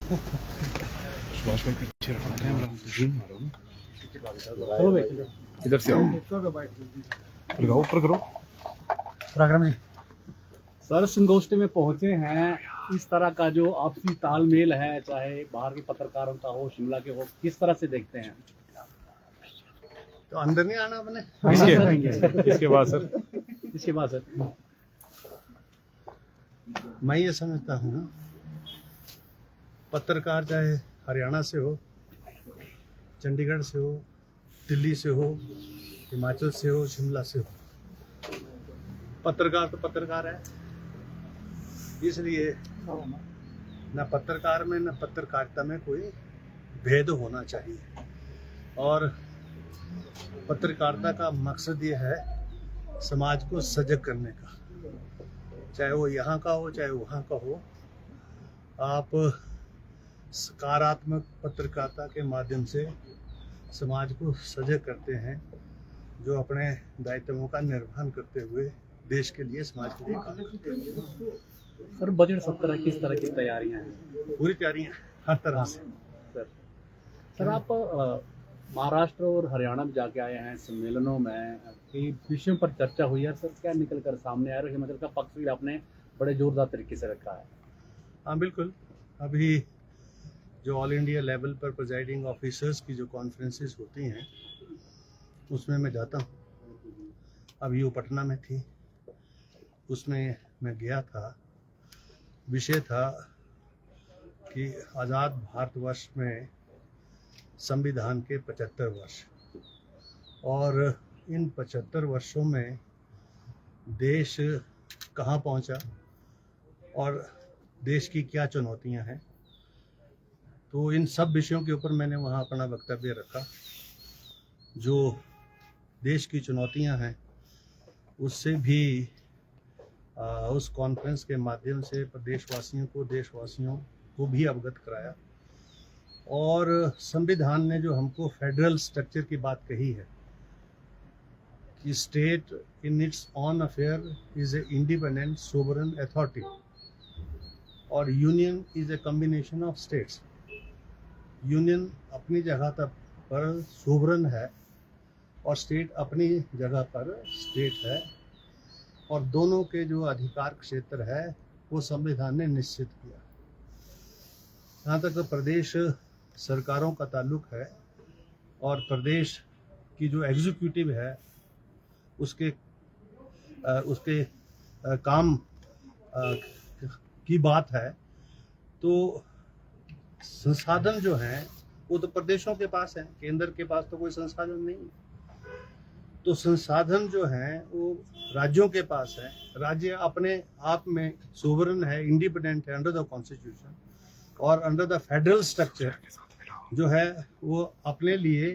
सुभाष भाई पीछे रखना कैमरा, जूम मारो ना। चलो भाई इधर से आओ, ऊपर करो प्रोग्राम में सर संगोष्ठी में पहुंचे हैं। इस तरह का जो आपसी तालमेल है, चाहे बाहर के पत्रकारों का हो, शिमला के हो, किस तरह से देखते हैं? तो अंदर नहीं आना अपने इसके बाद सर, इसके बाद सर मैं ये समझता हूँ पत्रकार चाहे हरियाणा से हो, चंडीगढ़ से हो, दिल्ली से हो, हिमाचल से हो, शिमला से हो, पत्रकार तो पत्रकार है। इसलिए न पत्रकार में न पत्रकारिता में कोई भेद होना चाहिए। और पत्रकारिता का मकसद ये है समाज को सजग करने का, चाहे वो यहाँ का हो चाहे वहाँ का हो। आप सकारात्मक पत्रकारिता के माध्यम से समाज को सजग करते हैं, जो अपने दायित्वों का निर्वहन करते हुए देश के लिए, समाज के लिए काम करते हैं। सर बजट सत्र किस तरह की तैयारियां हैं? पूरी तैयारियां हर तरह से। सर आप महाराष्ट्र और हरियाणा में जाके आए हैं, सम्मेलनों में कई विषयों पर चर्चा हुई है। सर क्या निकल कर सामने आया? हिमाचल का पक्ष भी आपने बड़े जोरदार तरीके से रखा है। हाँ बिल्कुल, अभी जो ऑल इंडिया लेवल पर प्रिजाइडिंग ऑफिसर्स की जो कॉन्फ्रेंसेस होती हैं उसमें मैं जाता हूँ। अभी वो पटना में थी, उसमें मैं गया था। विषय था कि आज़ाद भारतवर्ष में संविधान के 75 वर्ष, और इन 75 वर्षों में देश कहाँ पहुँचा और देश की क्या चुनौतियाँ हैं। तो इन सब विषयों के ऊपर मैंने वहाँ अपना वक्तव्य रखा। जो देश की चुनौतियाँ हैं उससे भी उस कॉन्फ्रेंस के माध्यम से देशवासियों को भी अवगत कराया। और संविधान ने जो हमको फेडरल स्ट्रक्चर की बात कही है कि state in its own affair is a independent sovereign authority और union is a combination of states. Union अपनी जगह पर सोवरेन है और स्टेट अपनी जगह पर स्टेट है, और दोनों के जो अधिकार क्षेत्र है वो संविधान ने निश्चित किया। यहाँ तक प्रदेश सरकारों का ताल्लुक है और प्रदेश की जो एग्जीक्यूटिव है उसके काम की बात है, तो संसाधन जो हैं वो तो प्रदेशों के पास है, केंद्र के पास तो कोई संसाधन नहीं। तो संसाधन जो हैं वो राज्यों के पास है। राज्य अपने आप में सोवरेन है, इंडिपेंडेंट है अंडर द कॉन्स्टिट्यूशन, और अंडर द फेडरल स्ट्रक्चर जो है वो अपने लिए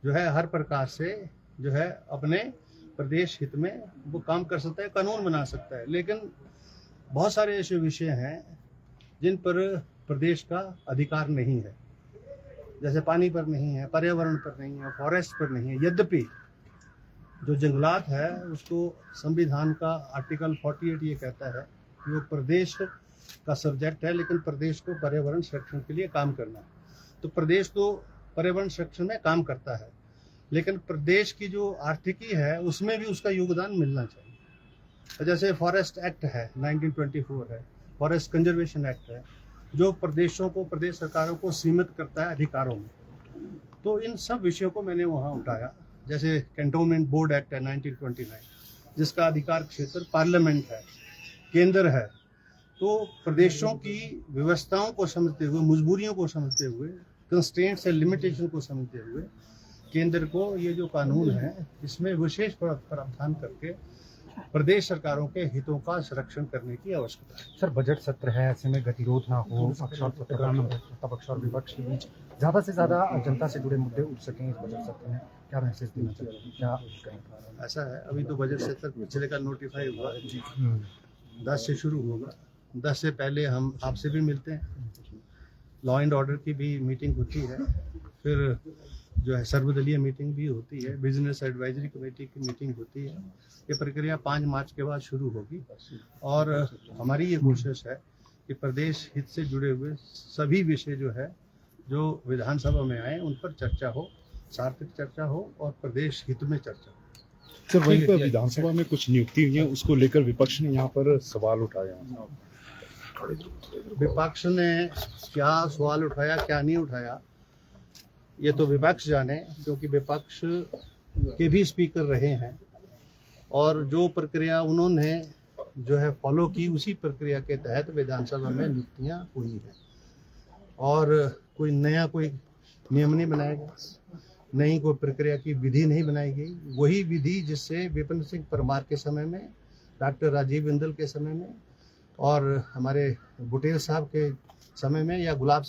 जो है हर प्रकार से जो है अपने प्रदेश हित में वो काम कर सकता है, कानून बना सकता है। लेकिन बहुत सारे ऐसे विषय हैं जिन पर प्रदेश का अधिकार नहीं है, जैसे पानी पर नहीं है, पर्यावरण पर नहीं है, फॉरेस्ट पर नहीं है। यद्यपि जो जंगलात है उसको संविधान का आर्टिकल 48 ये कहता है कि वो प्रदेश का सब्जेक्ट है, लेकिन प्रदेश को पर्यावरण संरक्षण के लिए काम करना है। तो प्रदेश तो पर्यावरण संरक्षण में काम करता है, लेकिन प्रदेश की जो आर्थिकी है उसमें भी उसका योगदान मिलना चाहिए। तो जैसे फॉरेस्ट एक्ट है 1924 है, फॉरेस्ट कंजर्वेशन एक्ट है, जो प्रदेशों को, प्रदेश सरकारों को सीमित करता है अधिकारों में। तो इन सब विषयों को मैंने वहाँ उठाया। जैसे कैंटोनमेंट बोर्ड एक्ट है 1929, जिसका अधिकार क्षेत्र पार्लियामेंट है, केंद्र है। तो प्रदेशों की व्यवस्थाओं को समझते हुए, मजबूरियों को समझते हुए, कंस्ट्रेंट्स एंड लिमिटेशन को समझते हुए केंद्र को ये जो कानून है इसमें विशेष प्रावधान करके प्रदेश सरकारों के हितों का संरक्षण करने की आवश्यकता है। सर बजट सत्र है, ऐसे में गतिरोध ना हो, पक्ष और विपक्ष के बीच ज़्यादा से ज़्यादा जनता से जुड़े मुद्दे उठ सकें इस बजट सत्र में, क्या मैसेज देना चाहिए? क्या ऐसा है, अभी तो बजट सत्र पिछले का नोटिफाई हुआ, 10 से शुरू होगा। 10 से पहले हम आपसे भी मिलते हैं, लॉ एंड ऑर्डर की भी मीटिंग होती है, फिर जो है सर्वदलीय मीटिंग भी होती है, बिजनेस एडवाइजरी कमेटी की मीटिंग होती है। ये प्रक्रिया 5 मार्च के बाद शुरू होगी, और हमारी ये कोशिश है कि प्रदेश हित से जुड़े हुए सभी विषय जो है जो विधानसभा में आए उन पर चर्चा हो, सार्थक चर्चा हो और प्रदेश हित में चर्चा हो। सर वहीं पर विधानसभा में कुछ नियुक्ति हुई है, उसको लेकर विपक्ष ने यहाँ पर सवाल उठाया। विपक्ष ने क्या सवाल उठाया क्या नहीं उठाया ये तो विपक्ष जाने, क्योंकि विपक्ष के भी स्पीकर रहे हैं और जो प्रक्रिया उन्होंने जो है फॉलो की उसी प्रक्रिया के तहत विधानसभा में नियुक्तियां हुई हैं और कोई नया कोई नियम नहीं बनाया गया, नई कोई प्रक्रिया की विधि नहीं बनाई गई। वही विधि जिससे विपिन सिंह परमार के समय में, डॉक्टर राजीव बिंदल के समय में और हमारे बुटेल साहब के समय में या गुलाब